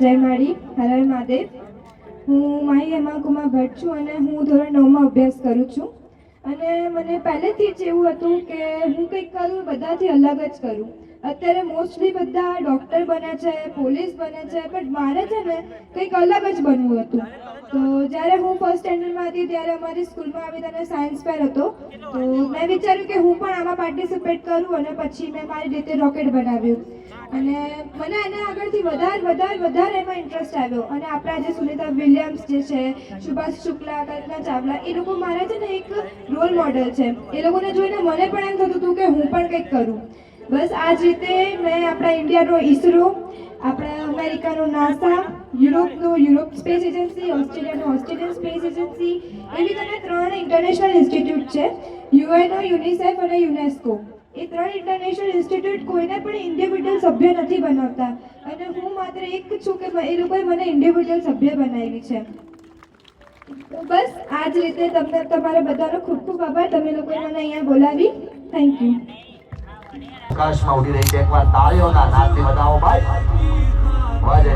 જય માળી, હર હર મહાદેવ. હું માહી હેમા કુમાર ભટ્ટ છું અને હું ધોરણ 9માં અભ્યાસ કરું છું. અને મને પહેલેથી જ એવું હતું કે હું કંઈક કરું, બધાથી અલગ જ કરું. અત્યારે મોસ્ટલી બધા ડૉક્ટર બને છે, પોલીસ બને છે, બટ મારે છે ને કંઈક અલગ જ બનવું હતું. તો જ્યારે હું ફર્સ્ટ સ્ટેન્ડર્ડમાં હતી ત્યારે અમારી સ્કૂલમાં આવી રીતે સાયન્સ ફેર હતો. તો મેં વિચાર્યું કે હું પણ આમાં પાર્ટિસિપેટ કરું અને પછી મેં મારી રીતે રોકેટ બનાવ્યું. અને મને એના આગળથી વધારે એમાં ઇન્ટરેસ્ટ આવ્યો. અને આપણા જે સુનિતા વિલિયમ્સ જે છે, સુભાષ શુક્લા, કલ્પના ચાવલા, એ લોકો મારા છે ને એક રોલ મોડલ છે. એ લોકોને જોઈને મને પણ એમ થતું હતું કે હું પણ કંઈક કરું. બસ આ જ રીતે મેં આપણા ઇન્ડિયાનો ઈસરો, આપણા અમેરિકાનો નાસા, યુરોપનો યુરોપ સ્પેસ એજન્સી, ઓસ્ટ્રેલિયાનો ઓસ્ટ્રેલિયન સ્પેસ એજન્સી, એવી રીતે 3 ઇન્ટરનેશનલ ઇન્સ્ટિટ્યૂટ છે, યુએનઓ, યુનિસેફ અને યુનેસ્કો. એ 3 ઇન્ટરનેશનલ ઇન્સ્ટિટ્યૂટ કોઈને પણ ઇન્ડિવિડ્યુઅલ સભ્ય નથી બનાવતા અને હું માત્ર એક જ છું કે એ લોકોએ મને ઇન્ડિવિડ્યુઅલ સભ્ય બનાવી છે. તો બસ આ જ રીતે તમને તમારા બધાનો ખૂબ ખૂબ આભાર. તમે લોકોએ મને અહીંયા બોલાવી. Thank you. આકાશમાં ઉડી રહી છે, એકવાર તાળીઓના નાદથી વધાવો ભાઈ. વાહ જય